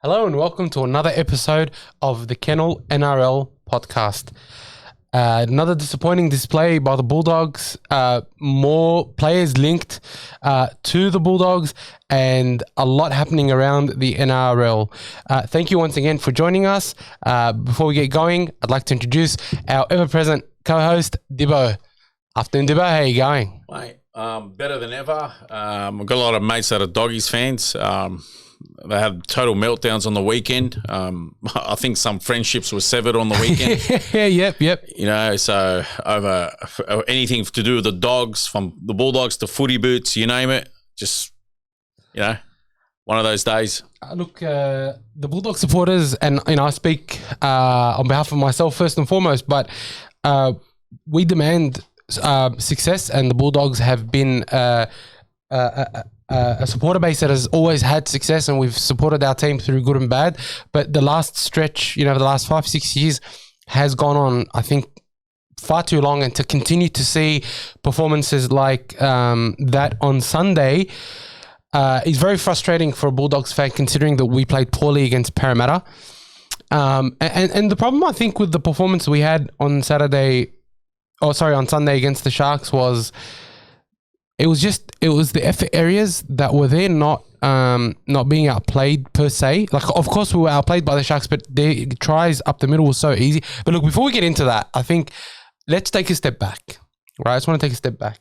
Hello and welcome to another episode of the Kennel NRL podcast. Another disappointing display by the Bulldogs. More players linked to the Bulldogs and a lot happening around the NRL. Thank you once again for joining us. Before we get going, I'd like to introduce our ever-present co-host, Dibbo. Afternoon, Dibbo. How are you going? Mate, better than ever. I've got a lot of mates that are Doggies fans. They had total meltdowns on the weekend. I think some friendships were severed on the weekend. Yep. You know, so over anything to do with the Dogs, from the Bulldogs to footy boots, you name it. Just, you know, one of those days. Look, the Bulldog supporters, and I speak on behalf of myself first and foremost, but we demand success, and the Bulldogs have been a supporter base that has always had success, and we've supported our team through good and bad. But the last stretch, the last 5-6 years has gone on, I think, far too long. And to continue to see performances like that on Sunday is very frustrating for a Bulldogs fan, considering that we played poorly against Parramatta. And the problem, I think, with the performance we had on Sunday against the Sharks was it was the effort areas that were there, not being outplayed per se. Like, of course, we were outplayed by the Sharks, but their tries up the middle were so easy. But look, before we get into that, I think let's take a step back. Right, I just want to take a step back.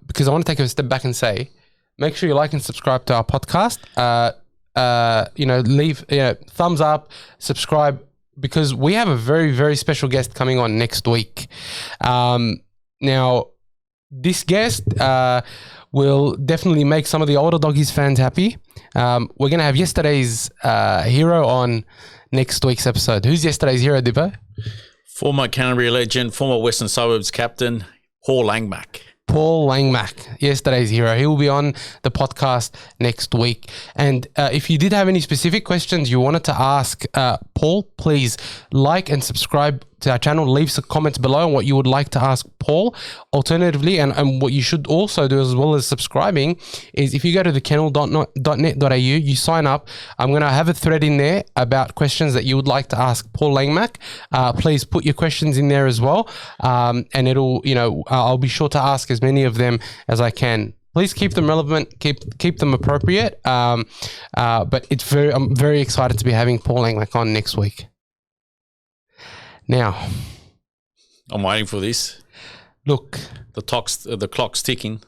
Because I want to take a step back and say, make sure you like and subscribe to our podcast. Leave thumbs up, subscribe, because we have a very, very special guest coming on next week. Now, this guest will definitely make some of the older Doggies fans happy. We're going to have yesterday's hero on next week's episode. Who's yesterday's hero, Dibbo? Former Canterbury legend, former Western Suburbs captain, Paul Langmack. Paul Langmack, yesterday's hero. He will be on the podcast next week. And if you did have any specific questions you wanted to ask Paul, please like and subscribe to our channel. Leave some comments below on what you would like to ask Paul. Alternatively, and what you should also do, as well as subscribing, is if you go to thekennel.net.au, you sign up. I'm going to have a thread in there about questions that you would like to ask Paul Langmack. Please put your questions in there as well. And it'll, I'll be sure to ask as many of them as I can. Please keep them relevant, keep them appropriate. But I'm very excited to be having Paul Langmack on next week. Now, I'm waiting for this. Look, the clock's ticking.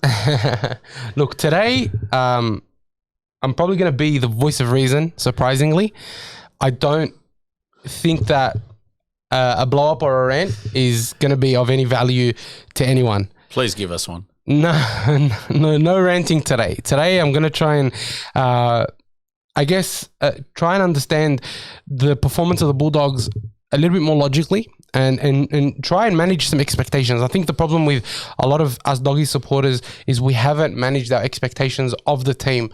Look, today, I'm probably going to be the voice of reason. Surprisingly, I don't think that a blow up or a rant is going to be of any value to anyone. Please give us one. No ranting today. Today, I'm going to try and, try and understand the performance of the Bulldogs a little bit more logically and try and manage some expectations. I think the problem with a lot of us Doggy supporters is we haven't managed our expectations of the team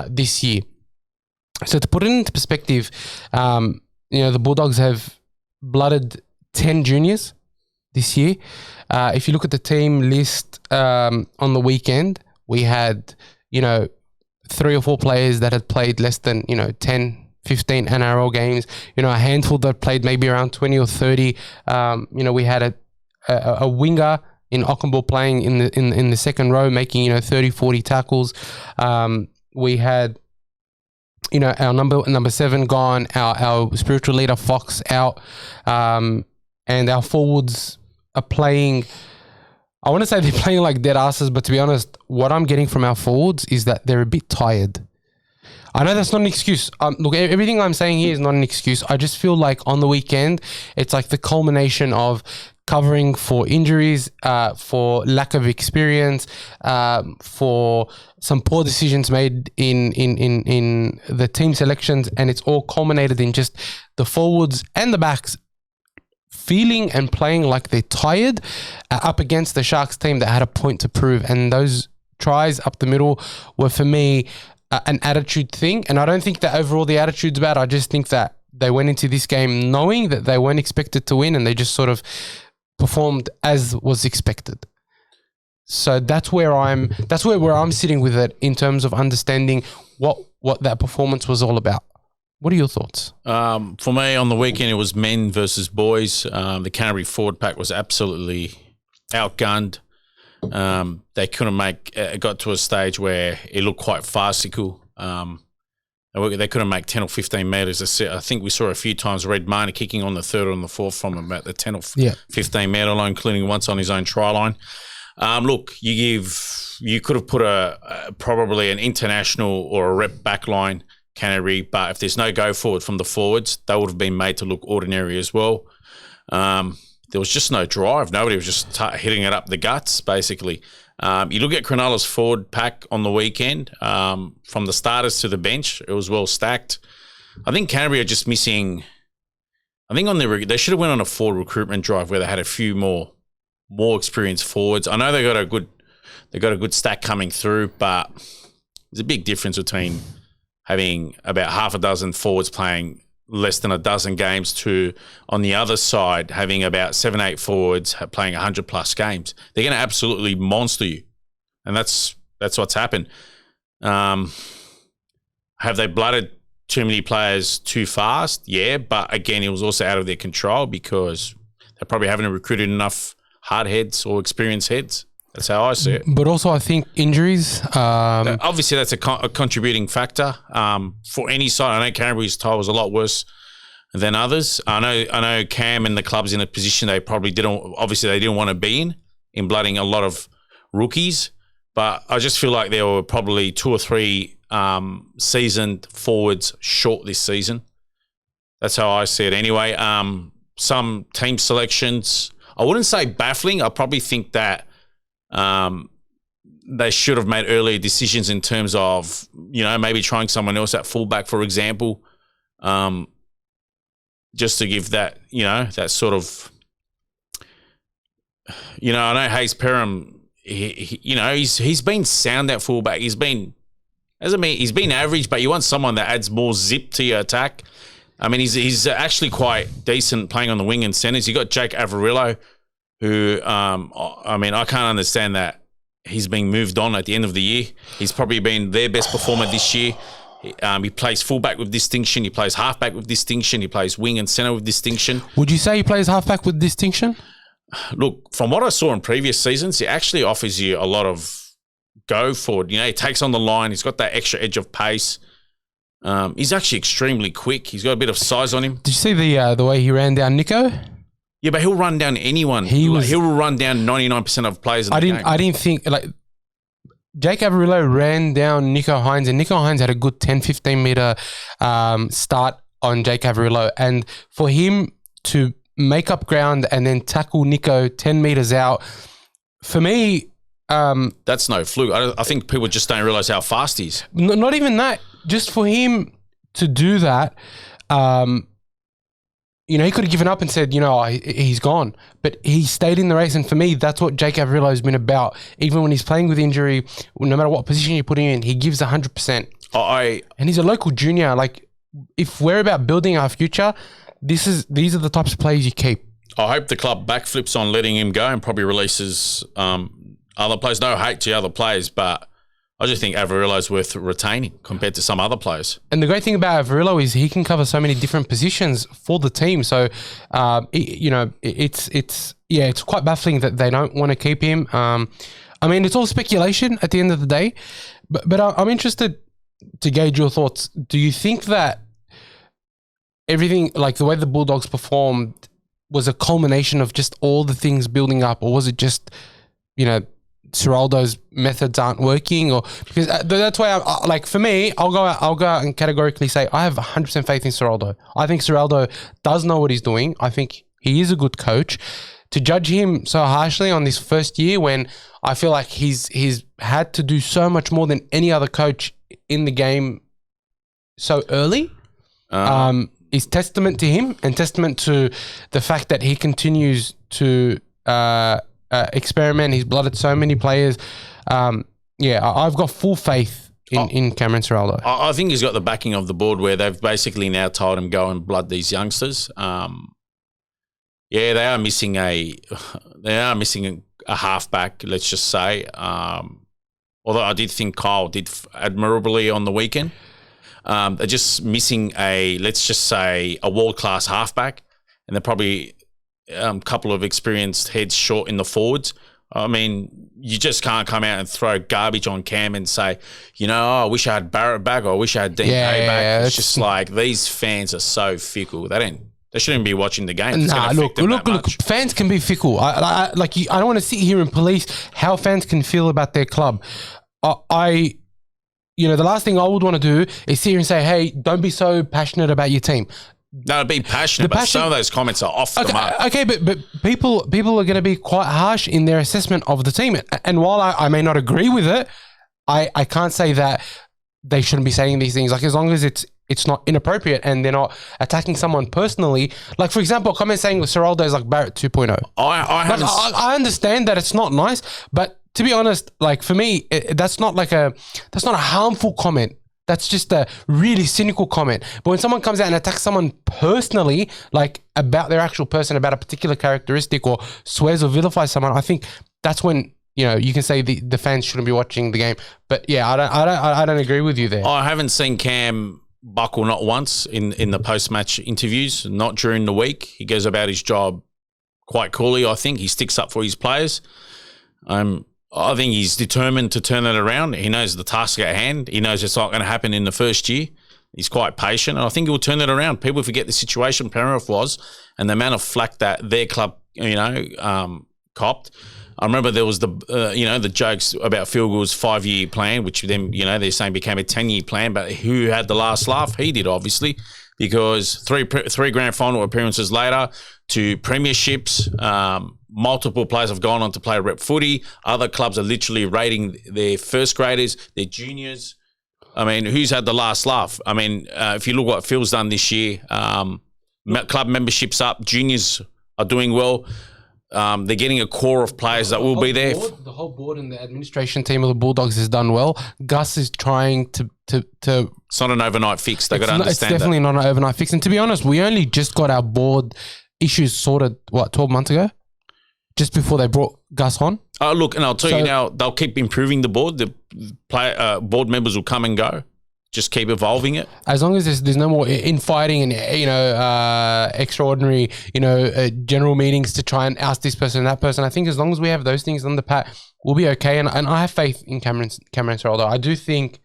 this year. So to put it into perspective, the Bulldogs have blooded 10 juniors this year. If you look at the team list on the weekend, we had, 3 or 4 players that had played less than, 10, 15 NRL games, a handful that played maybe around 20 or 30. We had a winger in Ockenbull playing in the second row, making 30, 40 tackles. We had our number 7 gone, our spiritual leader Fox out, and our forwards are playing. I want to say they're playing like dead asses, but to be honest, what I'm getting from our forwards is that they're a bit tired. I know that's not an excuse. Look, everything I'm saying here is not an excuse. I just feel like on the weekend, it's like the culmination of covering for injuries, for lack of experience, for some poor decisions made in the team selections, and it's all culminated in just the forwards and the backs feeling and playing like they're tired up against the Sharks team that had a point to prove. And those tries up the middle were, for me, an attitude thing. And I don't think that overall the attitude's bad. I just think that they went into this game knowing that they weren't expected to win, and they just sort of performed as was expected. So that's where I'm sitting with it in terms of understanding what that performance was all about. What are your thoughts? For me, on the weekend, it was men versus boys. The Canterbury forward pack was absolutely outgunned. They couldn't make. It got to a stage where it looked quite farcical. They couldn't make 10 or 15 metres. I think we saw a few times Red Marnie kicking on the third or on the fourth from about the 10 or 15 metre line, including once on his own try line. Look, you could have put probably an international or a rep back line, Canterbury, but if there's no go forward from the forwards, they would have been made to look ordinary as well. There was just no drive. Nobody was just hitting it up the guts, basically. You look at Cronulla's forward pack on the weekend, from the starters to the bench, it was well stacked. I think Canterbury are just missing. I think they should have went on a forward recruitment drive where they had a few more experienced forwards. I know they got a good stack coming through, but there's a big difference between having about half a dozen forwards playing less than a dozen games to, on the other side, having about 7-8 forwards playing 100+ games. They're going to absolutely monster you, and that's what's happened. Have they blooded too many players too fast? Yeah, but again, it was also out of their control because they probably haven't recruited enough hard heads or experienced heads. That's how I see it. But also, I think injuries. Obviously, that's a contributing factor for any side. I know Canterbury's tie was a lot worse than others. I know Cam and the club's in a position they probably didn't want to be in blooding a lot of rookies. But I just feel like there were probably 2 or 3 seasoned forwards short this season. That's how I see it anyway. Some team selections, I wouldn't say baffling. I probably think that they should have made earlier decisions in terms of, maybe trying someone else at fullback, for example, just to give that, that sort of, I know Hayes Perham, he's been sound at fullback. He's been average, but you want someone that adds more zip to your attack. I mean, he's actually quite decent playing on the wing and centres. You got Jake Averillo, who, I can't understand that he's being moved on at the end of the year. He's probably been their best performer this year. He plays fullback with distinction. He plays halfback with distinction. He plays wing and centre with distinction. Would you say he plays halfback with distinction? Look, from what I saw in previous seasons, he actually offers you a lot of go forward. He takes on the line. He's got that extra edge of pace. He's actually extremely quick. He's got a bit of size on him. Did you see the way he ran down Nico? Yeah, but he'll run down anyone. He'll run down 99% of players in the game. I didn't think, Jake Averillo ran down Nico Hines, and Nico Hines had a good 10-15 metre start on Jake Averillo. And for him to make up ground and then tackle Nico 10 metres out, for me... that's no fluke. I think people just don't realise how fast he is. Not even that. Just for him to do that... he could have given up and said, he's gone. But he stayed in the race. And for me, that's what Jake Averillo has been about. Even when he's playing with injury, no matter what position you put him in, he gives 100%. And he's a local junior. If we're about building our future, these are the types of players you keep. I hope the club backflips on letting him go and probably releases other players. No hate to other players, but I just think Averillo's worth retaining compared to some other players. And the great thing about Averillo is he can cover so many different positions for the team. So, it's quite baffling that they don't want to keep him. It's all speculation at the end of the day. But I'm interested to gauge your thoughts. Do you think that everything, the way the Bulldogs performed, was a culmination of just all the things building up, or was it just, Ciraldo's methods aren't working? Or because that's why for me, I'll go out and categorically say I have 100% faith in Ciraldo. I think Ciraldo does know what he's doing. I think he is a good coach. To judge him so harshly on this first year, when I feel like he's had to do so much more than any other coach in the game so early, is testament to him and testament to the fact that he continues to experiment. He's blooded so many players. I've got full faith in Cameron Ciraldo. I think he's got the backing of the board where they've basically now told him go and blood these youngsters. They are missing a halfback, let's just say. Although I did think Kyle did admirably on the weekend. They're just missing let's just say, a world-class halfback, and they're probably a couple of experienced heads short in the forwards. I mean, you just can't come out and throw garbage on Cam and say, I wish I had Barrett back, or I wish I had Dean Hay back. Yeah, it's just like, these fans are so fickle. They shouldn't be watching the game. Look. Fans can be fickle. I don't want to sit here and police how fans can feel about their club. The last thing I would want to do is sit here and say, hey, don't be so passionate about your team. No, be passionate, but some of those comments are off the mark. Okay, but people are going to be quite harsh in their assessment of the team. And while I may not agree with it, I can't say that they shouldn't be saying these things. Like, as long as it's not inappropriate and they're not attacking someone personally. Like, for example, a comment saying Ciraldo is like Barrett 2.0. I understand that it's not nice, but to be honest, like, for me, that's not a harmful comment. That's just a really cynical comment. But when someone comes out and attacks someone personally, like about their actual person, about a particular characteristic, or swears or vilifies someone, I think that's when, you can say the fans shouldn't be watching the game. But yeah, I don't agree with you there. I haven't seen Cam buckle not once in the post-match interviews, not during the week. He goes about his job quite coolly, I think. He sticks up for his players. I think he's determined to turn it around. He knows the task at hand. He knows it's not going to happen in the first year. He's quite patient, and I think he'll turn it around. People forget the situation Penrith was and the amount of flack that their club, copped. I remember there was the jokes about field goals 5-year plan, which then, they're saying became a 10-year plan, but who had the last laugh? He did, obviously, because three grand final appearances later to premierships, multiple players have gone on to play rep footy. Other clubs are literally rating their first graders, their juniors. I mean, who's had the last laugh? I mean, if you look what Phil's done this year, club membership's up, juniors are doing well. They're getting a core of players that will be there. The whole board and the administration team of the Bulldogs has done well. Gus is trying to. It's not an overnight fix. They've got to understand. It's definitely not an overnight fix. And to be honest, we only just got our board issues sorted, 12 months ago? Just before they brought Gus on. Look, and I'll tell you now, they'll keep improving the board. The board members will come and go. Just keep evolving it. As long as there's no more infighting and extraordinary general meetings to try and oust this person and that person. I think as long as we have those things on the pat, we'll be okay. And I have faith in Cameron Ciraldo. I do think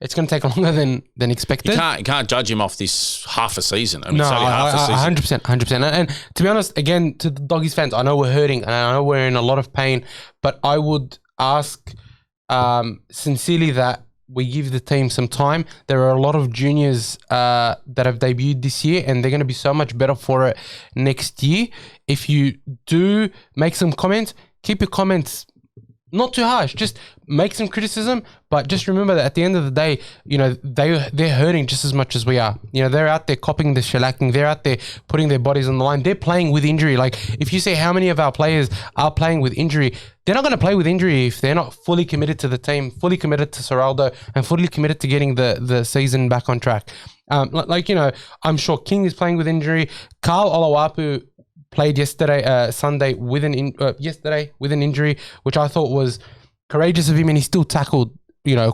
it's going to take longer than expected. You can't judge him off this half a season. I mean, it's only half a season. 100%. And to be honest, again, to the Doggies fans, I know we're hurting and I know we're in a lot of pain, but I would ask sincerely that we give the team some time. There are a lot of juniors that have debuted this year, and they're going to be so much better for it next year. If you do make some comments, keep your comments not too harsh. Just make some criticism, but just remember that at the end of the day, they're hurting just as much as we are. They're out there copying the shellacking. They're out there putting their bodies on the line. They're playing with injury. Like, if you see how many of our players are playing with injury, they're not going to play with injury if they're not fully committed to the team, fully committed to Ciraldo, and fully committed to getting the season back on track. I'm sure King is playing with injury. Carl Olawapu played Sunday with an injury, which I thought was courageous of him, and he still tackled,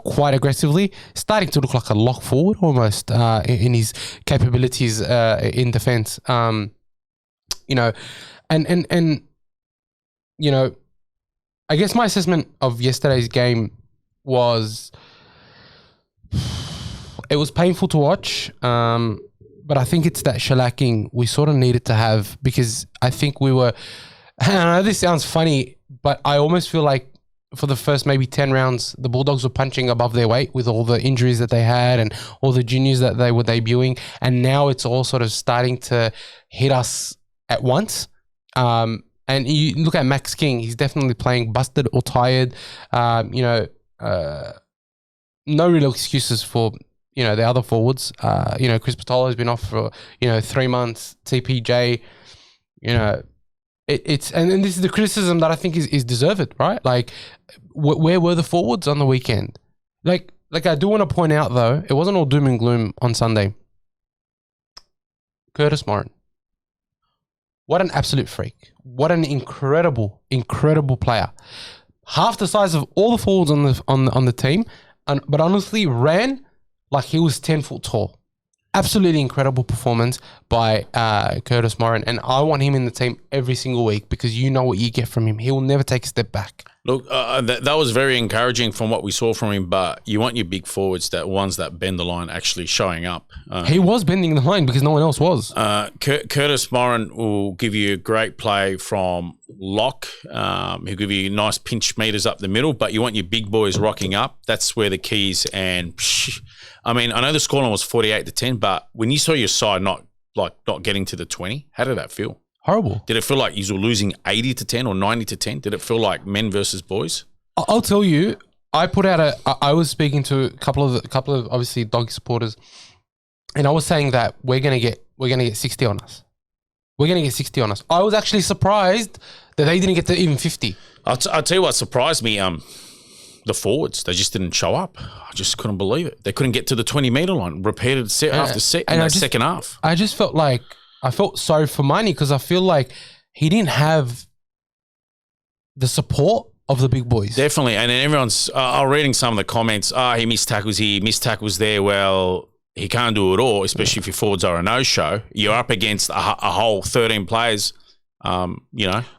quite aggressively, starting to look like a lock forward almost in his capabilities in defense. I guess my assessment of yesterday's game was it was painful to watch. But I think it's that shellacking we sort of needed to have, because I think we were, I know this sounds funny, but I almost feel like for the first maybe 10 rounds, the Bulldogs were punching above their weight with all the injuries that they had and all the juniors that they were debuting. And now it's all sort of starting to hit us at once. And you look at Max King, he's definitely playing busted or tired. No real excuses for the other forwards. Chris Patolo has been off for 3 months. TPJ, it's and this is the criticism that I think is deserved, right? Like, where were the forwards on the weekend? Like I do want to point out though, it wasn't all doom and gloom on Sunday. Curtis Morin, What an absolute freak. What an incredible, incredible player. Half the size of all the forwards on the team, but honestly ran like he was 10 foot tall. Absolutely incredible performance by Curtis Moran, and I want him in the team every single week because you know what you get from him. He will never take a step back. Look, that was very encouraging from what we saw from him, but you want your big forwards, ones that bend the line, actually showing up. He was bending the line because no one else was. Curtis Moran will give you a great play from lock. He'll give you nice pinch meters up the middle, but you want your big boys rocking up. That's where the key is. And I mean, I know the scoreline was 48-10, but when you saw your side not getting to the 20, how did that feel? Horrible. Did it feel like you were losing 80-10 or 90-10? Did it feel like men versus boys? I'll tell you, I was speaking to a couple of obviously doggy supporters, and I was saying that we're gonna get 60 on us. We're gonna get 60 on us. I was actually surprised that they didn't get to even 50. I'll tell you what surprised me. The forwards, they just didn't show up. I just couldn't believe it. They couldn't get to the 20-meter line. Repeated set after set in that second half. I just felt like I felt sorry for Miney because I feel like he didn't have the support of the big boys. Definitely. And then everyone's reading some of the comments. He missed tackles here, missed tackles there. Well, he can't do it all, especially if your forwards are a no-show. You're up against a whole 13 players, Look,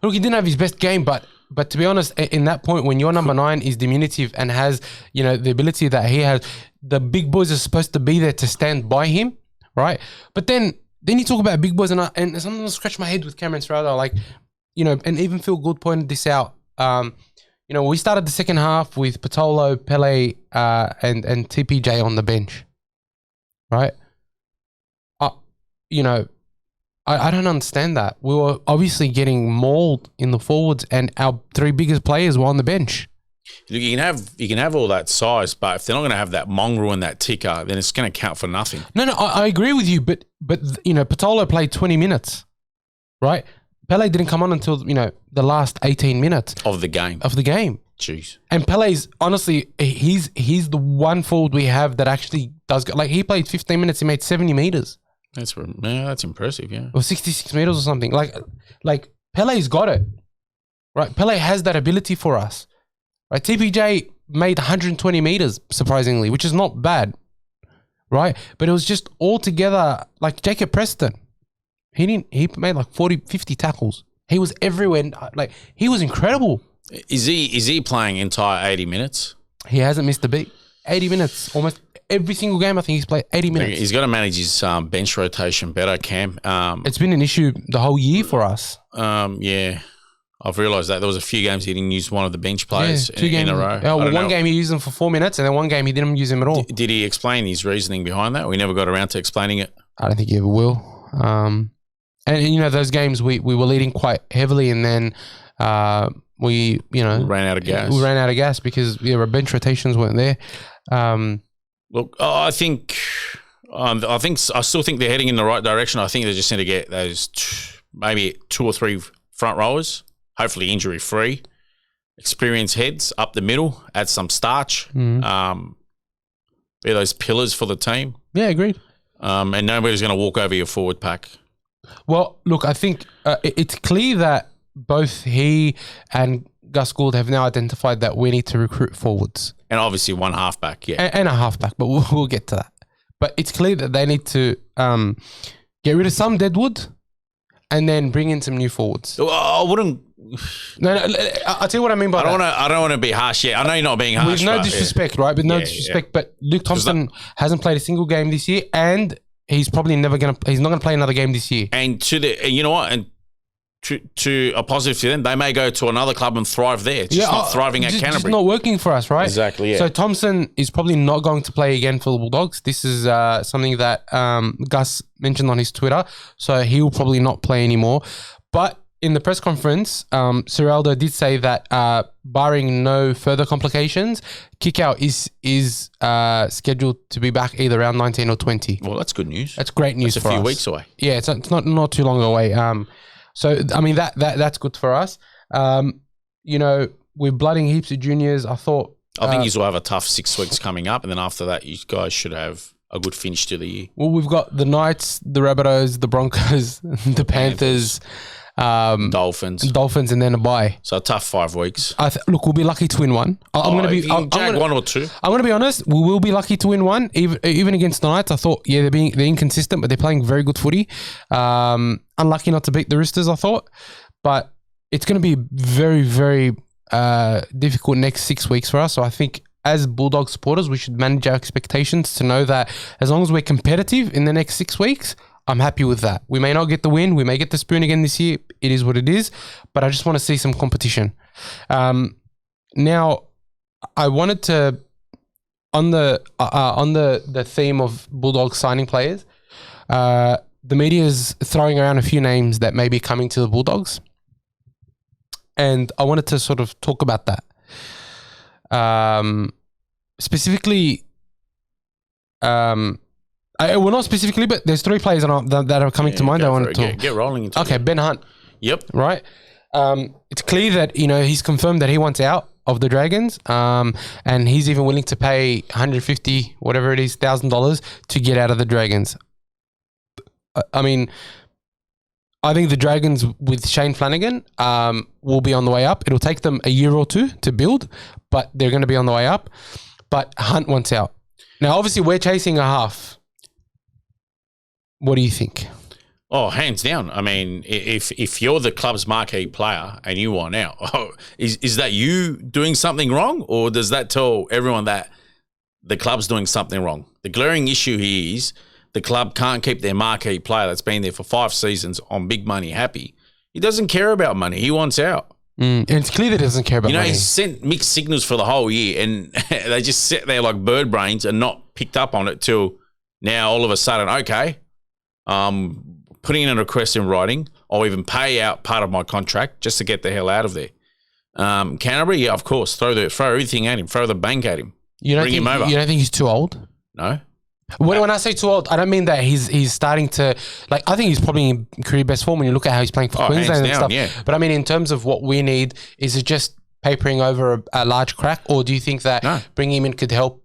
he didn't have his best game, but to be honest, in that point, when your number 9 is diminutive and has, the ability that he has, the big boys are supposed to be there to stand by him, right? But then you talk about big boys, and sometimes I scratch my head with Cameron Ciraldo, and even Phil Good pointed this out. We started the second half with Patolo, Pele, and TPJ on the bench, right? I don't understand that. We were obviously getting mauled in the forwards, and our 3 biggest players were on the bench. Look, you can have all that size, but if they're not going to have that mongrel and that ticker, then it's going to count for nothing. No, I agree with you, but Patolo played 20 minutes, right? Pele didn't come on until the last 18 minutes of the game. Jeez. And Pele's honestly, he's the one forward we have that actually does go. Like, he played 15 minutes, he made 70 meters. That's impressive, yeah. Or 66 meters or something. Like Pele's got it, right? Pele has that ability for us, right? TPJ made 120 meters, surprisingly, which is not bad, right? But it was just all together, like Jacob Preston. He made like 40, 50 tackles. He was everywhere. Like, he was incredible. Is he playing entire 80 minutes? He hasn't missed a beat. 80 minutes, almost every single game. I think he's played 80 minutes. He's got to manage his bench rotation better, Cam. It's been an issue the whole year for us. Yeah, I've realised that there was a few games he didn't use one of the bench players in a row. One game he used them for 4 minutes, and then one game he didn't use them at all. Did he explain his reasoning behind that? We never got around to explaining it. I don't think he ever will. And those games we were leading quite heavily, and then we ran out of gas. We ran out of gas because our bench rotations weren't there. Look, I still think they're heading in the right direction. I think they just need to get those maybe 2 or 3 front rowers, hopefully injury free, experienced heads up the middle, add some starch, be those pillars for the team. Yeah, agreed. And nobody's going to walk over your forward pack. Well, look, I think it's clear that both he and Gus Gould have now identified that we need to recruit forwards. And obviously one halfback, yeah. And a halfback, but we'll get to that. But it's clear that they need to get rid of some deadwood and then bring in some new forwards. Well, I wouldn't... No, I'll tell you what I mean by that. I don't want to be harsh yet. I know you're not being harsh. With no disrespect, right? With no disrespect, but Luke Thompson hasn't played a single game this year, and he's probably he's not going to play another game this year. And you know what? And to a positive to them, they may go to another club and thrive there. It's just not thriving at Canterbury. It's not working for us, right? Exactly, yeah. So Thompson is probably not going to play again for the Bulldogs. This is something that Gus mentioned on his Twitter. So he will probably not play anymore. But in the press conference, Ciraldo did say that barring no further complications, Kickout is scheduled to be back either around 19 or 20. Well, that's good news. That's great news for us. It's a few weeks away. Yeah, it's not too long away. So, I mean, that's good for us. We're blooding heaps of juniors. I think you will have a tough 6 weeks coming up, and then after that, you guys should have a good finish to the year. Well, we've got the Knights, the Rabbitohs, the Broncos, the Panthers. Dolphins, and then a bye. So a tough 5 weeks. Look, we'll be lucky to win one. I'm going to be one or two. I'm going to be honest. We will be lucky to win one, even against the Knights. I thought, they're inconsistent, but they're playing very good footy. Unlucky not to beat the Roosters, I thought, but it's going to be very, very difficult next 6 weeks for us. So I think, as Bulldog supporters, we should manage our expectations to know that as long as we're competitive in the next 6 weeks, I'm happy with that. We may not get the win. We may get the spoon again this year. It is what it is. But I just want to see some competition. Now, I wanted to, on the theme of Bulldogs signing players, the media is throwing around a few names that may be coming to the Bulldogs. And I wanted to sort of talk about that. Specifically, well, not specifically, but there's 3 players that are coming to mind. I want to get rolling into Okay, Ben Hunt. Yep. Right. It's clear that he's confirmed that he wants out of the Dragons, and he's even willing to pay $150, whatever it is, $1,000 to get out of the Dragons. I mean, I think the Dragons with Shane Flanagan will be on the way up. It'll take them a year or 2 to build, but they're going to be on the way up. But Hunt wants out. Now, obviously, we're chasing a half. What do you think? Oh, hands down. I mean, if you're the club's marquee player and you want out, is that you doing something wrong, or does that tell everyone that the club's doing something wrong? The glaring issue here is the club can't keep their marquee player that's been there for 5 seasons on big money happy. He doesn't care about money. He wants out. And it's clear that he doesn't care about money. He's sent mixed signals for the whole year, and they just sit there like bird brains and not picked up on it till now all of a sudden, okay, putting in a request in writing, I'll even pay out part of my contract just to get the hell out of there. Canterbury, yeah, of course, throw everything at him, throw the bank at him. Bring him over. You don't think he's too old? No. When I say too old, I don't mean that he's starting to, like, I think he's probably in career best form when you look at how he's playing for Queensland and stuff. Yeah. But I mean, in terms of what we need, is it just papering over a large crack, or do you think that bringing him in could help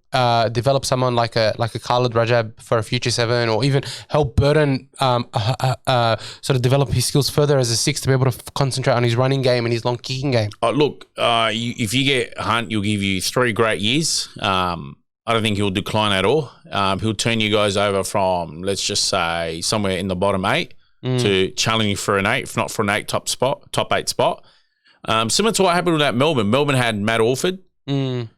develop someone like a Khalid Rajab for a future 7, or even help Burton sort of develop his skills further as a 6 to be able to concentrate on his running game and his long kicking game? Look, if you get Hunt, he'll give you 3 great years. I don't think he'll decline at all. He'll turn you guys over from, let's just say, somewhere in the bottom 8 to challenging for an 8, if not for an 8 top 8 spot. Similar to what happened with that Melbourne. Melbourne had Matt Orford, and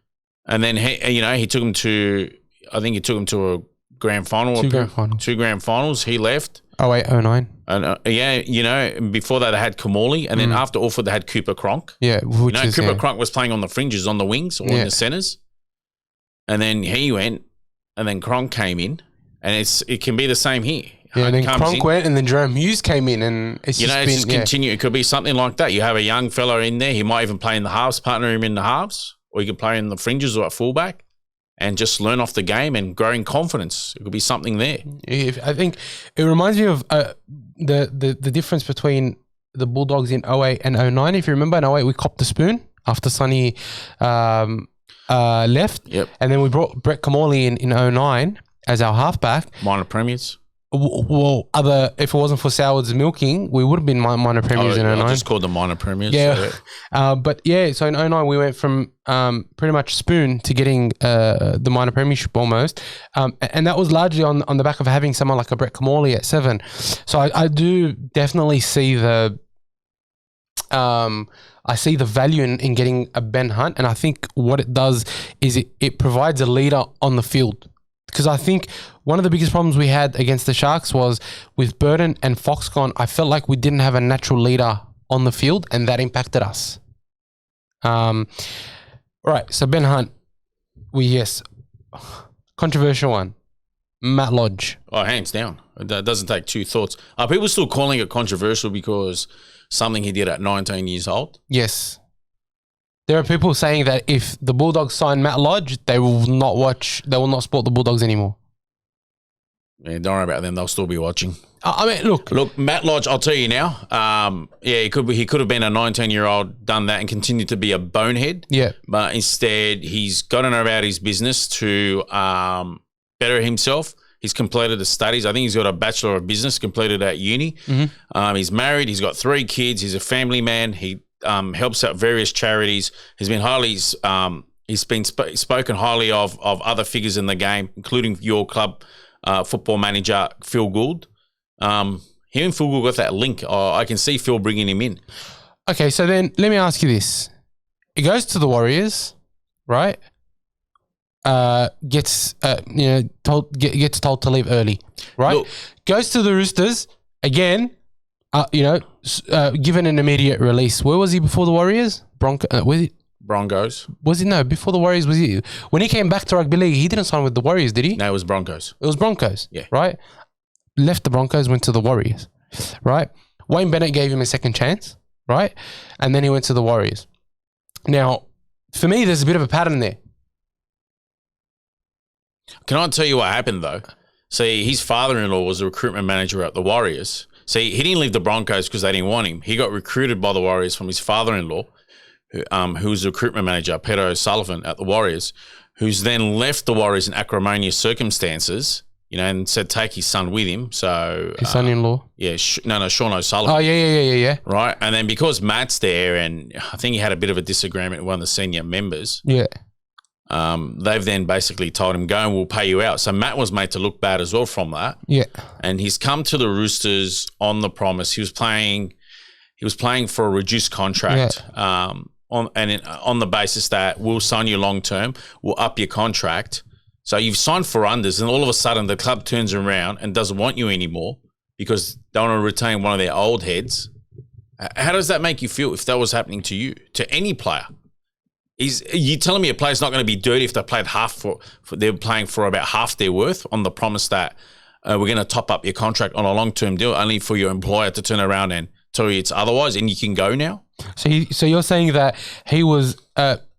then he took him to, I think he took him to a grand final. 2 grand finals. He left. 08, 09. And before that they had Kamali, and then after Orford they had Cooper Cronk. Yeah, Cooper Cronk was playing on the fringes, on the wings, or in the centres. And then he went, and then Cronk came in, and it can be the same here. Yeah, and then Cronk went, and then Jerome Hughes came in, and it's just continue. It could be something like that. You have a young fella in there. He might even play in the halves, partner him in the halves, or you could play in the fringes or at fullback, and just learn off the game and grow in confidence. It could be something there. I think it reminds me of the difference between the Bulldogs in 08 and 09. If you remember, in 08 we copped the spoon after Sonny left. Yep. And then we brought Brett Kamali in 09 as our halfback. Minor premiers. Well, if it wasn't for Soward's milking, we would have been minor premiers in 09. I just called them minor premiers. Yeah. So in 09 we went from pretty much spoon to getting the minor premiership almost. And that was largely on the back of having someone like a Brett Kamali at 7. So I do definitely see the value in getting a Ben Hunt, and I think what it does is it provides a leader on the field. Because I think one of the biggest problems we had against the Sharks was with Burton and Fox gone, I felt like we didn't have a natural leader on the field, and that impacted us. Right, so Ben Hunt, controversial one. Matt Lodge. Oh, hands down. That doesn't take 2 thoughts. Are people still calling it controversial because something he did at 19 years old? Yes. There are people saying that if the Bulldogs sign Matt Lodge, they will not support the Bulldogs anymore. Yeah, don't worry about them. They'll still be watching. I mean, look, Matt Lodge, I'll tell you now. He could have been a 19-year-old, done that and continued to be a bonehead. Yeah. But instead, he's gotten about his business to better himself. He's completed his studies. I think he's got a Bachelor of Business completed at uni. He's married. He's got 3 kids. He's a family man. He helps out various charities. He's been highly spoken highly of other figures in the game, including your club football manager, Phil Gould. Him and Phil Gould got that link. I can see Phil bringing him in. Okay, so then let me ask you this. He goes to the Warriors, right? Gets told to leave early, right? Look, goes to the Roosters again, given an immediate release. Where was he before the Warriors? Broncos. Was he? No, before the Warriors, was he? When he came back to rugby league, he didn't sign with the Warriors, did he? No, it was Broncos. It was Broncos. Yeah. Right? Left the Broncos, went to the Warriors, right? Wayne Bennett gave him a second chance, right? And then he went to the Warriors. Now, for me, there's a bit of a pattern there. Can I tell you what happened, though? See, his father-in-law was a recruitment manager at the Warriors. See, he didn't leave the Broncos because they didn't want him. He got recruited by the Warriors from his father-in-law, who was a recruitment manager, Peter O'Sullivan, at the Warriors, who's then left the Warriors in acrimonious circumstances, and said take his son with him. So his son-in-law? Yeah, Sean O'Sullivan. Oh, yeah. Right, and then because Matt's there, and I think he had a bit of a disagreement with one of the senior members. Yeah. They've then basically told him, go and we'll pay you out. So Matt was made to look bad as well from that. Yeah. And he's come to the Roosters on the promise. He was playing for a reduced contract. Yeah. On the basis that we'll sign you long term, we'll up your contract. So you've signed for unders, and all of a sudden the club turns around and doesn't want you anymore because they want to retain one of their old heads. How does that make you feel if that was happening to you, to any player? You telling me a player's not going to be dirty if they played they're playing for about half their worth on the promise that we're going to top up your contract on a long-term deal only for your employer to turn around and tell you it's otherwise and you can go now? So you're saying that he was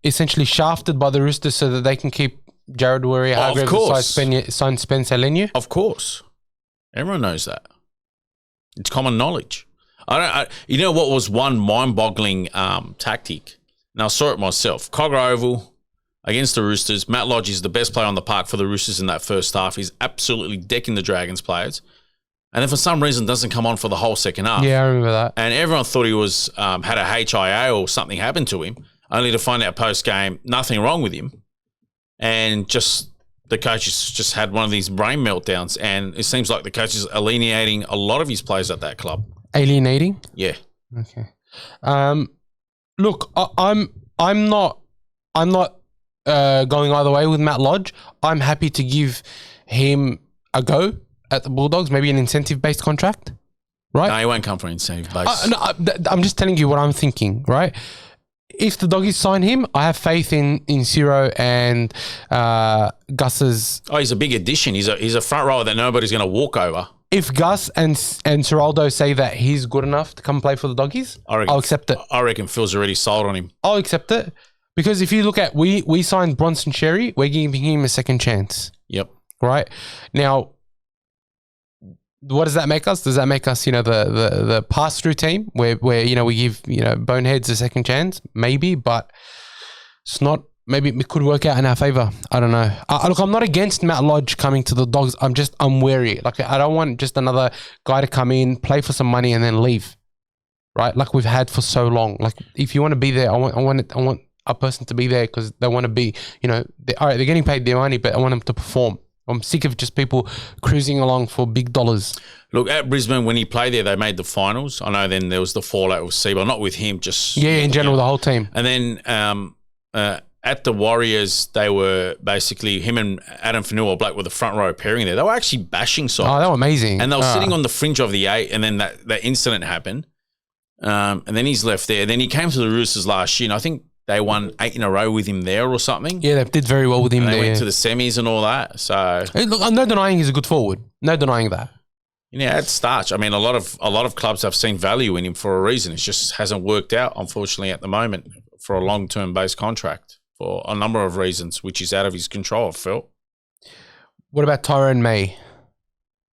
essentially shafted by the Roosters so that they can keep Jared Warrior-Hargreaves sign Spencer Leniu? Of course. Everyone knows that. It's common knowledge. You know what was one mind-boggling tactic? Now, I saw it myself. Cogra Oval against the Roosters. Matt Lodge is the best player on the park for the Roosters in that first half. He's absolutely decking the Dragons players. And then for some reason doesn't come on for the whole second half. Yeah, I remember that. And everyone thought he was had a HIA or something happened to him, only to find out post-game nothing wrong with him. And just the coaches just had one of these brain meltdowns. And it seems like the coaches are alienating a lot of his players at that club. Alienating? Yeah. Okay. Look, I'm not going either way with Matt Lodge. I'm happy to give him a go at the Bulldogs, maybe an incentive-based contract, right? No, he won't come for an incentive-based. I'm just telling you what I'm thinking, right? If the Doggies sign him, I have faith in Ciro and Gus's. Oh, he's a big addition. He's a front rower that nobody's going to walk over. If Gus and Ciraldo say that he's good enough to come play for the Doggies, I'll accept it. I reckon Phil's already sold on him. I'll accept it. Because if you look at, we signed Bronson Xerri, we're giving him a second chance. Yep. Right? Now, what does that make us? Does that make us, the pass-through team where we give, boneheads a second chance? Maybe, but it's not. Maybe it could work out in our favour. I don't know. Look, I'm not against Matt Lodge coming to the Dogs. I'm wary. Like, I don't want just another guy to come in, play for some money, and then leave. Right? Like we've had for so long. Like, if you want to be there, I want a person to be there because they want to be. All right, they're getting paid their money, but I want them to perform. I'm sick of just people cruising along for big dollars. Look, at Brisbane, when he played there, they made the finals. I know then there was the fallout with Sebo, not with him, just... Yeah, in general, the whole team. And then at the Warriors, they were basically, him and Adam Fanua Black were the front row pairing there. They were actually bashing sides. Oh, they were amazing. And they were sitting on the fringe of the 8, and then that incident happened. And then he's left there. Then he came to the Roosters last year, and I think they won 8 in a row with him there or something. Yeah, they did very well with him and there. They went to the semis and all that. So look, I'm no denying he's a good forward. No denying that. Yeah, it's starch. I mean, a lot of clubs have seen value in him for a reason. It just hasn't worked out, unfortunately, at the moment for a long-term based contract for a number of reasons, which is out of his control, I felt. What about Tyrone May?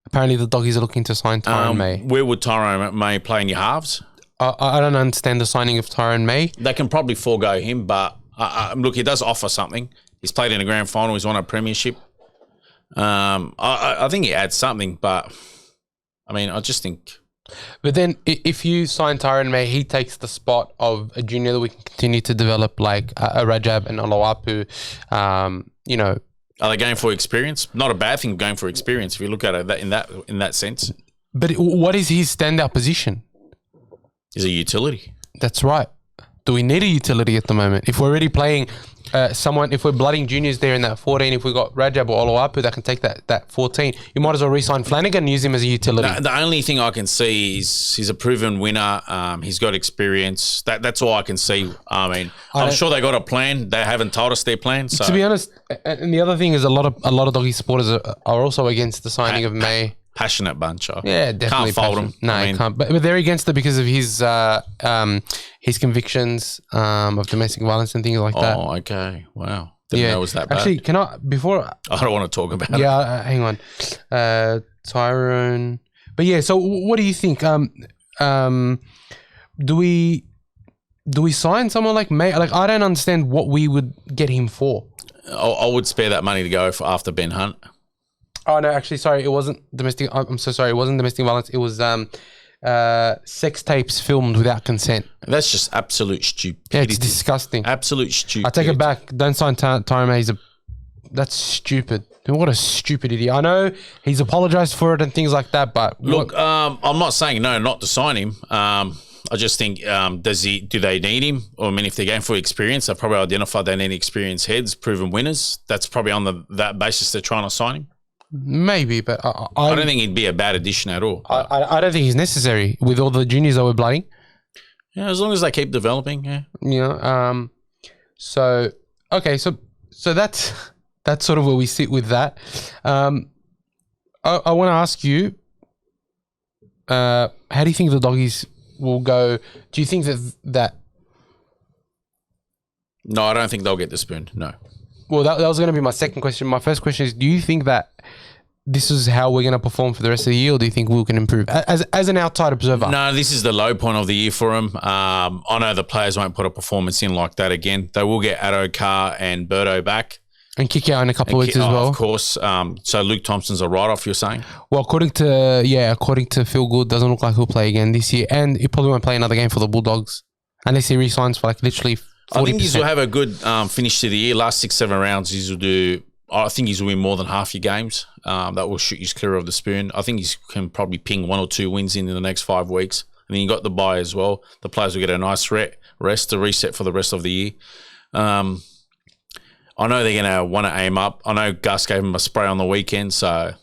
Apparently the Doggies are looking to sign Tyrone May. Where would Tyrone May play in your halves? I don't understand the signing of Tyrone May. They can probably forego him, but look, he does offer something. He's played in a grand final. He's won a premiership. I think he adds something, but I mean, I just think. But then if you sign Tyrone May, he takes the spot of a junior that we can continue to develop, like a Rajab and Olawapu. You know, are they going for experience? Not a bad thing going for experience if you look at it in that sense. But what is his standout position? He's a utility. That's right. Do we need a utility at the moment? If we're already playing someone, if we're blooding juniors there in that 14, if we've got Rajab or Olawapu that can take that 14, you might as well re-sign Flanagan and use him as a utility. The only thing I can see is he's a proven winner. He's got experience. That's all I can see. I mean, I'm sure they got a plan. They haven't told us their plan. So. To be honest, and the other thing is a lot of doggy supporters are also against the signing of May. Passionate bunch. Yeah, definitely. Can't fault him. No, I can't. But they're against it because of his convictions of domestic violence and things like that. Oh, okay. Wow. Didn't know it was that bad. Actually, before... I don't want to talk about it. Yeah, hang on. Tyrone... But yeah, so what do you think? Do we sign someone like May? Like, I don't understand what we would get him for. I would spare that money to go after Ben Hunt. Oh, no, actually, sorry. It wasn't domestic. I'm so sorry. It wasn't domestic violence. It was sex tapes filmed without consent. That's just absolute stupidity. Yeah, it's disgusting. Absolute stupidity. I take it back. Don't sign Tyrone May. That's stupid. What a stupid idiot. I know he's apologized for it and things like that, but... Look, I'm not saying no, not to sign him. I just think, do they need him? Or, I mean, if they're going for experience, they've probably identified they need experienced heads, proven winners. That's probably on that basis they're trying to sign him. Maybe, but I don't think he'd be a bad addition at all. I don't think he's necessary with all the juniors that we're blooding. Yeah, as long as they keep developing, yeah. You know, so okay, so that's sort of where we sit with that. I want to ask you, how do you think the doggies will go? Do you think that? No, I don't think they'll get the spoon. No. Well, that was going to be my second question. My first question is, do you think that this is how we're going to perform for the rest of the year, or do you think we can improve as an outside observer? No, this is the low point of the year for them. I know the players won't put a performance in like that again. They will get Addo, Carr and Birdo back. And kick out in a couple of weeks as well. Of course. So Luke Thompson's a write-off, you're saying? Well, according to Phil Good, doesn't look like he'll play again this year. And he probably won't play another game for the Bulldogs unless he re-signs for like literally 40%. I think he'll have a good finish to the year. Last 6-7 rounds, I think he's will win more than half your games. That will shoot his clear of the spoon. I think he can probably ping 1 or 2 wins in the next 5 weeks. And then you got the bye as well. The players will get a nice rest to reset for the rest of the year. I know they're going to want to aim up. I know Gus gave him a spray on the weekend, so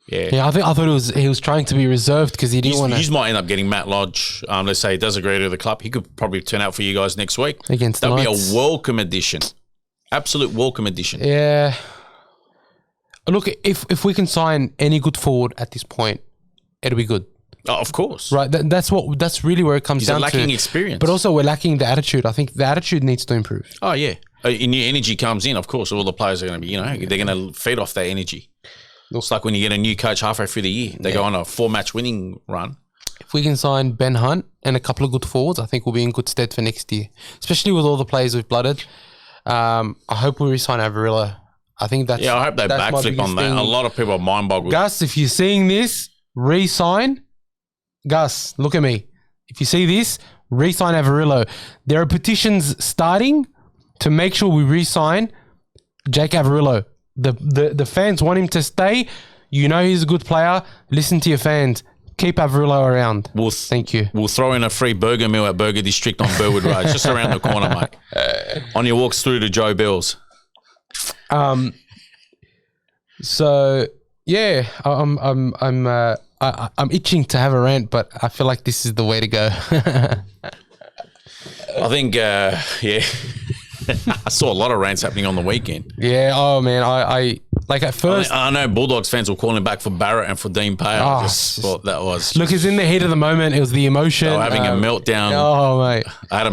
yeah. Yeah, I thought he was trying to be reserved because he didn't want to. You might end up getting Matt Lodge. Let's say he does agree to the club. He could probably turn out for you guys next week. Against That'd the be Knights. a welcome addition. Absolute welcome addition. Yeah. Look, if we can sign any good forward at this point, it'll be good. Oh, of course. Right. That's really where it comes down to. He's lacking experience. But also we're lacking the attitude. I think the attitude needs to improve. Oh, yeah. New energy comes in, of course. All the players are going to be, they're going to feed off that energy. Looks like when you get a new coach halfway through the year, they go on a 4-match winning run. If we can sign Ben Hunt and a couple of good forwards, I think we'll be in good stead for next year, especially with all the players we've blooded. I hope we re-sign Avarillo. I think that's... Yeah, I hope they backflip on that. A lot of people are mind-boggled. Gus, if you're seeing this, re-sign. Gus, look at me. If you see this, re-sign Avarillo. There are petitions starting to make sure we re-sign Jake Avarillo. The fans want him to stay. You know he's a good player. Listen to your fans. Keep Avarillo around. Thank you. We'll throw in a free burger meal at Burger District on Burwood Road, just around the corner, mate. On your walks through to Joe Bill's. So yeah, I'm itching to have a rant, but I feel like this is the way to go. I think, yeah. I saw a lot of rants happening on the weekend. Yeah. Oh man, I like at first. I know Bulldogs fans were calling back for Barrett and for Dean Pay. I just thought that was. Look, it's in the heat of the moment. It was the emotion. They were having a meltdown. Oh mate, I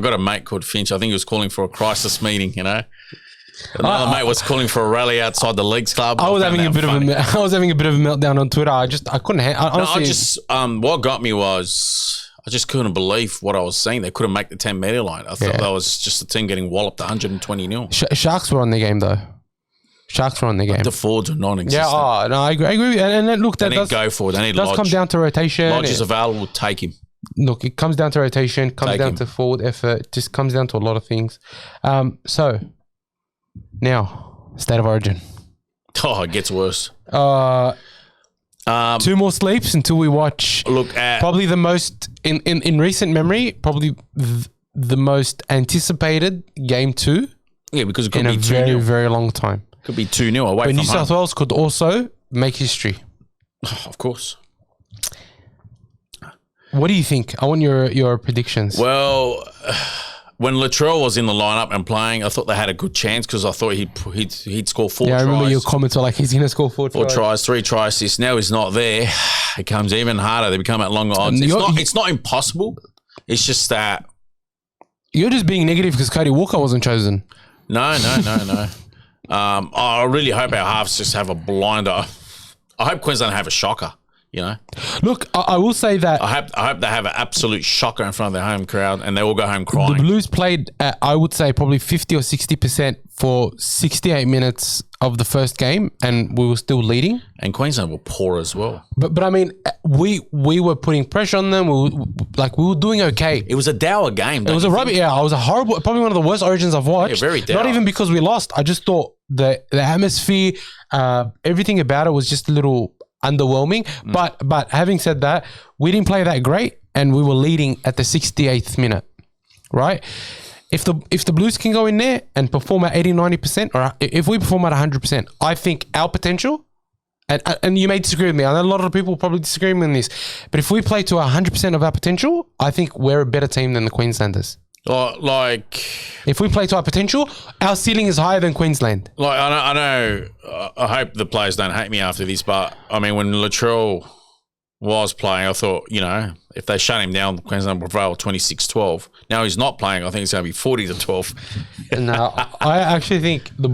got a mate called Finch. I think he was calling for a crisis meeting. Another mate was calling for a rally outside the Leagues Club. I was having a bit of a meltdown on Twitter. I couldn't. Honestly, what got me was. I just couldn't believe what I was seeing. They couldn't make the 10-metre line. I thought that was just the team getting walloped 120-0. Sharks were on their game, though. Sharks run the game. The forwards are non-existent. Yeah, no, I agree. And then, look, They that need does, go forward. They need does Lodge. come down to rotation. Lodge is available. Take him. Look, it comes down to rotation, comes Take down him. to forward effort, just comes down to a lot of things. So, now, State of Origin. Oh, it gets worse. 2 more sleeps until we watch. Look at Probably the most, in recent memory, probably the most anticipated game 2 because it could in be a 2-0. very, very long time. Could be 2-0 away But from New South home. Wales could also make history. Of course. What do you think? I want your predictions. Well, when Latrell was in the lineup and playing, I thought they had a good chance because I thought he'd score 4 yeah, I tries. remember your comments were like, he's going to score 4 4 tries. tries, 3 try assists. Now he's not there. It comes even harder. They become at longer odds. It's not impossible. It's just that. You're just being negative because Cody Walker wasn't chosen. No. I really hope our halves just have a blinder. I hope Queensland have a shocker. You know, Look, I will say that I hope they have an absolute shocker in front of their home crowd and they all go home crying. the Blues played, I would say, probably 50 or 60% for 68 minutes of the first game, and we were still leading. And Queensland were poor as well. But I mean, we were putting pressure on them. We were doing okay. It was a dour game. It was a rubbish. Yeah, it was a horrible, probably one of the worst Origins I've watched. Yeah, very dour. Not even because we lost. I just thought the atmosphere, everything about it was just a little underwhelming. But having said that, we didn't play that great, and we were leading at the 68th minute, right? If the Blues can go in there and perform at 80-90%, or if we perform at 100%, I think our potential, and you may disagree with me, I know a lot of people probably disagree with me on this, but if we play to 100% of our potential, I think we're a better team than the Queenslanders. If we play to our potential, our ceiling is higher than Queensland. I know. I hope the players don't hate me after this, but I mean, when Latrell was playing, I thought, you know, if they shut him down, Queensland will prevail 26-12. Now he's not playing. I think it's going to be 40-12. No, I actually think the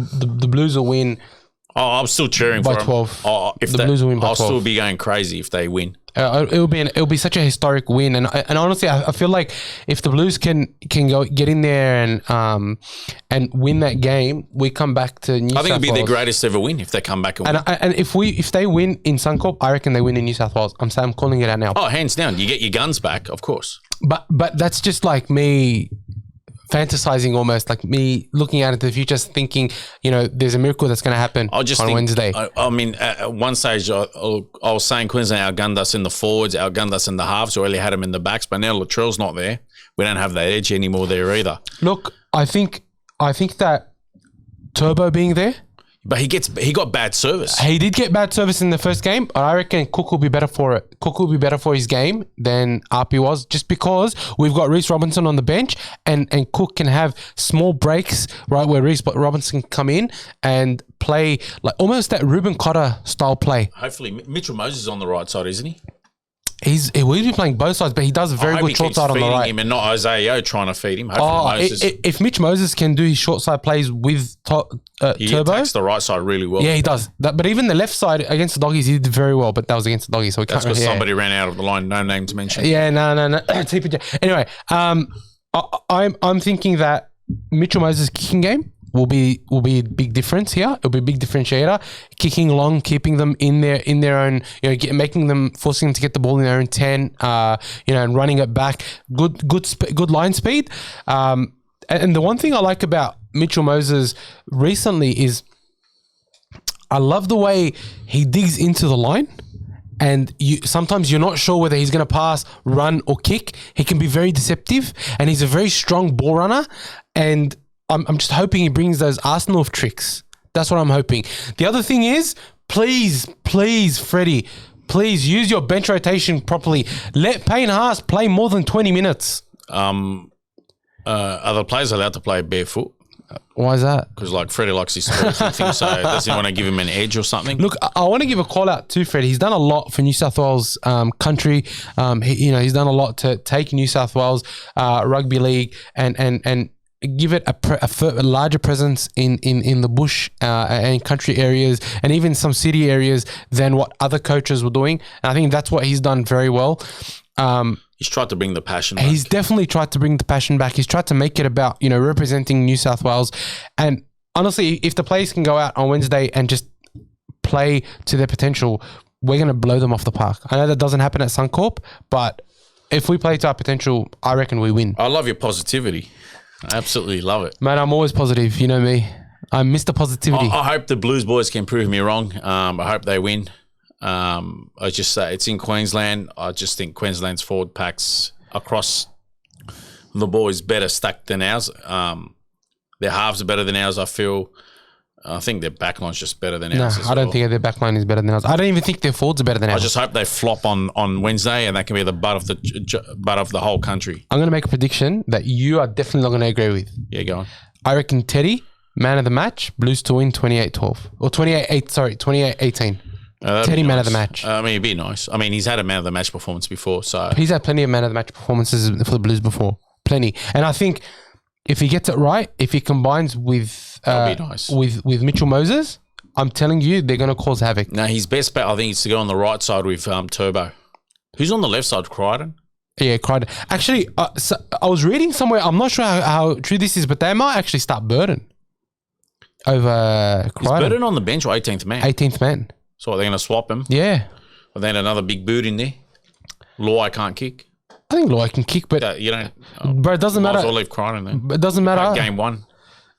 Blues will win. Oh, I'm still cheering By for them. 12. If The Blues will win by I'll 12. still be going crazy if they win. It'll be such a historic win, and honestly, I feel like if the Blues can go get in there and win that game, we come back to New South Wales. I think it'll be their greatest ever win if they come back and win. And if they win in Suncorp, I reckon they win in New South Wales. I'm calling it out now. Oh, hands down, you get your guns back, of course. But that's just like me fantasizing, almost like me looking out into the future, thinking, you know, there's a miracle that's going to happen on Wednesday. I mean, at one stage, I was saying Queensland outgunned us in the forwards, outgunned us in the halves, or really had them in the backs. But now Latrell's not there. We don't have that edge anymore there either. Look, I think that Turbo being there, but he got bad service. he did get bad service in the first game. But I reckon Cook will be better for it. Cook will be better for his game than RP was, just because we've got Reece Robinson on the bench, and Cook can have small breaks, right, where Reece Robinson can come in and play like almost that Ruben Cotter style play. Hopefully, Mitchell Moses is on the right side, isn't he? He's been playing both sides, but he does a very good short side on the right. Him and not Isaiah trying to feed him. Hopefully Moses. If Mitch Moses can do his short side plays with He Turbo, attacks the right side really well. yeah, he does. But even the left side against the Doggies, he did very well. But that was against the Doggies, so we That's can't. because Yeah. somebody ran out of the line. No name to mention. Yeah, no. TPJ. Anyway, I'm thinking that Mitchell Moses' kicking game will be a big difference here. It'll be a big differentiator. Kicking long, keeping them in their own, you know, forcing them to get the ball in their own 10, you know, and running it back. Good line speed. And the one thing I like about Mitchell Moses recently is I love the way he digs into the line. And sometimes you're not sure whether he's going to pass, run, or kick. He can be very deceptive, and he's a very strong ball runner. And I'm just hoping he brings those Arsenal tricks. That's what I'm hoping. The other thing is, please, Freddie, please use your bench rotation properly. Let Payne Haas play more than 20 minutes. Are the players allowed to play barefoot? Why is that? Because like Freddie likes his sports and things, so does he want to give him an edge or something? Look, I want to give a call out to Freddie. He's done a lot for New South Wales country. He's done a lot to take New South Wales rugby league and give it a larger presence in the bush and country areas, and even some city areas than what other coaches were doing. And I think that's what he's done very well. He's tried to bring the passion back. He's definitely tried to bring the passion back. He's tried to make it about, you know, representing New South Wales. And honestly, if the players can go out on Wednesday and just play to their potential, we're going to blow them off the park. I know that doesn't happen at Suncorp, but if we play to our potential, I reckon we win. I love your positivity. I absolutely love it. Man, I'm always positive. You know me. I'm Mr. Positivity. I hope the Blues boys can prove me wrong. I hope they win. I just say it's in Queensland. I just think Queensland's forward packs across the boys better stacked than ours. Their halves are better than ours, I feel. I think their backline's just better than ours. I don't think their backline is better than ours. I don't even think their forwards are better than ours. I just hope they flop on Wednesday and that can be the butt of the whole country. I'm going to make a prediction that you are definitely not going to agree with. Yeah, go on. I reckon Teddy, man of the match, Blues to win 28-12. Or 28-18. Teddy, man of the match. I mean, it'd be nice. I mean, he's had a man of the match performance before, so he's had plenty of man of the match performances for the Blues before. Plenty. And I think if he gets it right, if he combines with that'd be nice. with Mitchell Moses, I'm telling you, they're going to cause havoc. No, his best bet, I think, is to go on the right side with Turbo. Who's on the left side? Crichton? Yeah, Crichton. Actually, so I was reading somewhere, I'm not sure how true this is, but they might actually start Burden over Crichton. Is Burden on the bench or 18th man? 18th man. So are they going to swap him? Yeah. Or then another big boot in there? Luai can't kick? I think Luai can kick, but You don't... but it doesn't matter. Might as well leave Crichton there. It doesn't matter. Game one.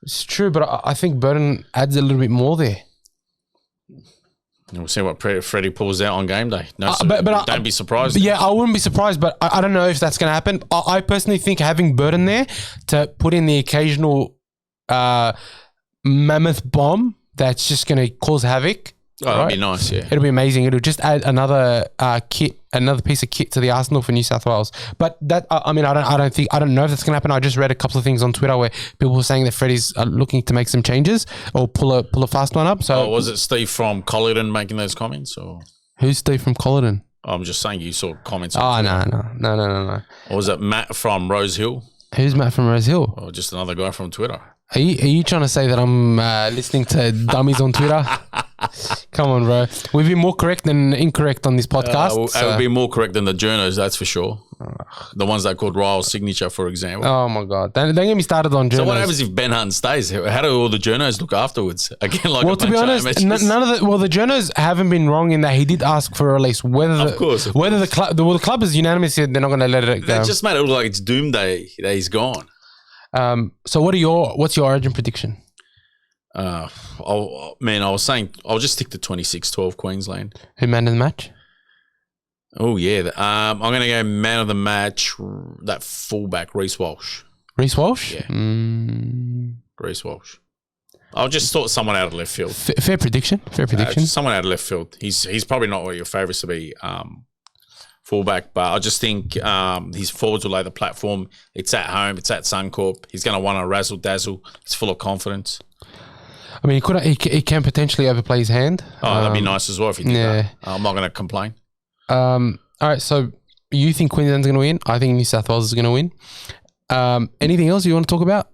It's true, but I think Burden adds a little bit more there. We'll see what Freddie pulls out on game day. No, don't be surprised. Yeah, I wouldn't be surprised, but I don't know if that's going to happen. I personally think having Burden there to put in the occasional mammoth bomb that's just going to cause havoc. Oh, that'd be nice, yeah. It'll be amazing. It'll just add another another piece of kit to the arsenal for New South Wales. But that, I mean, I don't know if that's going to happen. I just read a couple of things on Twitter where people were saying that Freddie's looking to make some changes or pull a fast one up. So, was it Steve from Colliton making those comments, or who's Steve from Colliton? I'm just saying you saw comments. Oh, no. Or was it Matt from Rose Hill? Who's Matt from Rose Hill? Or just another guy from Twitter? Are you trying to say that I'm listening to dummies on Twitter? Come on, bro. We've been more correct than incorrect on this podcast. I would be more correct than the journos, that's for sure. The ones that called Ryle's signature, for example. Oh, my God. Don't get me started on journos. So what happens if Ben Hunt stays? How do all the journos look afterwards? Again, like well, to be honest, none of the journos haven't been wrong in that he did ask for a release. Of course. Whether the club is unanimous, they're not going to let it go. They just made it look like it's doomsday that he's gone. So what's your origin prediction? I was saying I'll just stick to 26-12 Queensland. Who man of the match? Oh yeah, I'm going to go man of the match. That fullback, Reece Walsh. Reece Walsh? Yeah, Reece Walsh. I just thought someone out of left field. Fair prediction. Someone out of left field. He's probably not one of your favourites to be fullback, but I just think his forwards will lay the platform. It's at home. It's at Suncorp. He's going to want to razzle dazzle. He's full of confidence. I mean, he can potentially overplay his hand. Oh, that'd be nice as well if he did that. I'm not going to complain. All right, so you think Queensland's going to win? I think New South Wales is going to win. Anything else you want to talk about?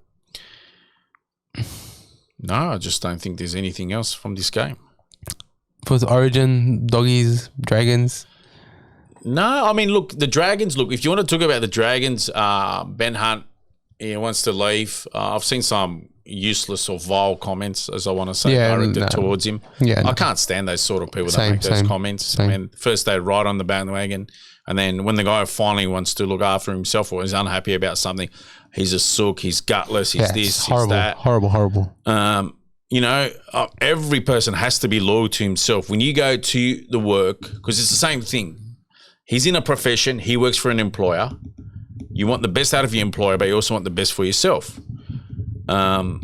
No, I just don't think there's anything else from this game. For the Origin, Doggies, Dragons? No, I mean, look, the Dragons, if you want to talk about the Dragons, Ben Hunt, he wants to leave. I've seen some useless or vile comments, as I want to say, directed towards him. Yeah, I can't stand those sort of people that make those comments. I mean, first they ride on the bandwagon, and then when the guy finally wants to look after himself or is unhappy about something, he's a sook, he's gutless, he's this, horrible, he's that. Horrible. Every person has to be loyal to himself. When you go to the work, because it's the same thing. He's in a profession. He works for an employer. You want the best out of your employer, but you also want the best for yourself. And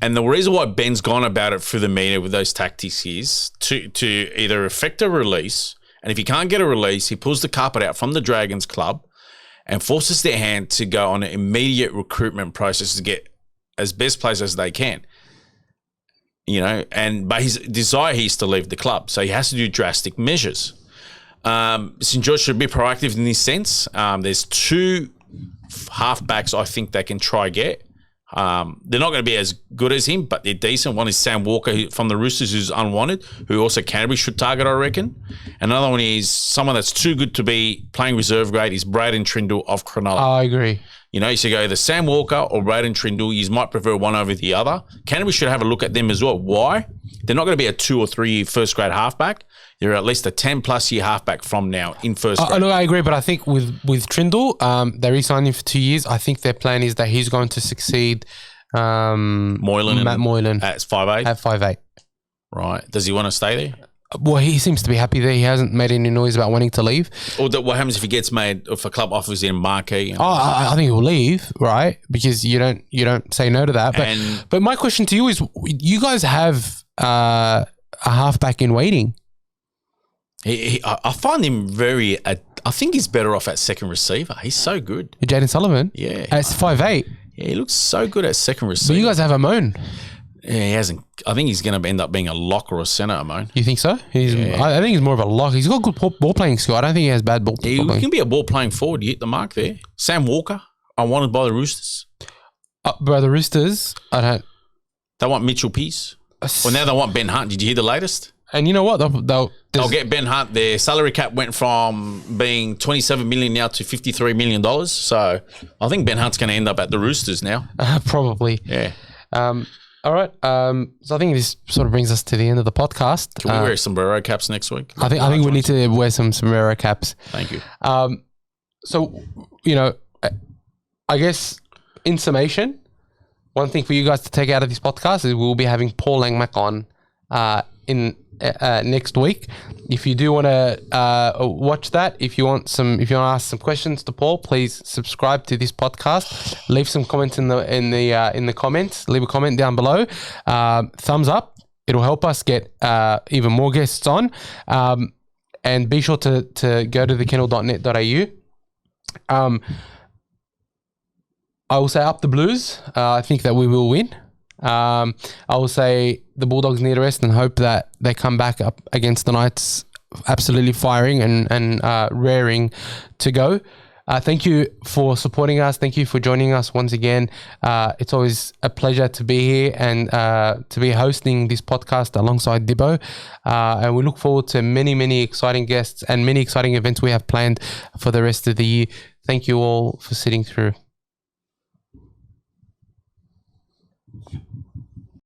the reason why Ben's gone about it through the media with those tactics is to either effect a release, and if he can't get a release, he pulls the carpet out from the Dragons club and forces their hand to go on an immediate recruitment process to get as best players as they can. But his desire is to leave the club, so he has to do drastic measures. St. George should be proactive in this sense. There's two halfbacks I think they can try get. They're not going to be as good as him, but they're decent. One is Sam Walker from the Roosters, who's unwanted, who also Canterbury should target, I reckon. Another one is someone that's too good to be playing reserve grade is Braden Trindle of Cronulla. I agree. You know, you should go either Sam Walker or Braden Trindle. You might prefer one over the other. Canterbury should have a look at them as well. Why? They're not going to be a 2 or 3 year first grade halfback. They're at least a 10+ year halfback from now in first grade. Look, I agree, but I think with Trindle, they re-signed him for 2 years. I think their plan is that he's going to succeed Matt Moylan at 5'8". At 5'8". Right. Does he want to stay there? Well, he seems to be happy there. He hasn't made any noise about wanting to leave. Or what happens if he gets made, if a club offers him marquee? I think he'll leave, right? Because you don't say no to that. But my question to you is, you guys have a halfback in waiting. I find him I think he's better off at second receiver. He's so good. Jaden Sullivan? Yeah. At 5'8". Yeah, he looks so good at second receiver. But you guys have Amon. Yeah, he hasn't. I think he's going to end up being a lock or a centre, Amon. You think so? I think he's more of a lock. He's got good ball playing skill. I don't think he has bad ball playing. He can be a ball playing forward. You hit the mark there. Sam Walker, unwanted by the Roosters. By the Roosters, I don't. They want Mitchell Pearce. Well, now they want Ben Hunt. Did you hear the latest? And you know what? They'll get Ben Hunt. Their salary cap went from being $27 million now to $53 million. So I think Ben Hunt's going to end up at the Roosters now. Probably. Yeah. All right. So I think this sort of brings us to the end of the podcast. Can we wear sombrero caps next week? I think we need to wear some sombrero caps. Thank you. So, I guess in summation, one thing for you guys to take out of this podcast is we'll be having Paul Langmack on next week. If you do want to watch that, if you want to ask some questions to Paul, please subscribe to this podcast. Leave some comments in the comments. Leave a comment down below. Thumbs up. It'll help us get even more guests on. And be sure to go to thekennel.net.au. I will say up the Blues. I think that we will win. I will say the Bulldogs need a rest and hope that they come back up against the Knights absolutely firing and raring to go. Thank you for supporting us. Thank you for joining us once again. It's always a pleasure to be here and to be hosting this podcast alongside Dibbo. And we look forward to many, many exciting guests and many exciting events we have planned for the rest of the year. Thank you all for sitting through.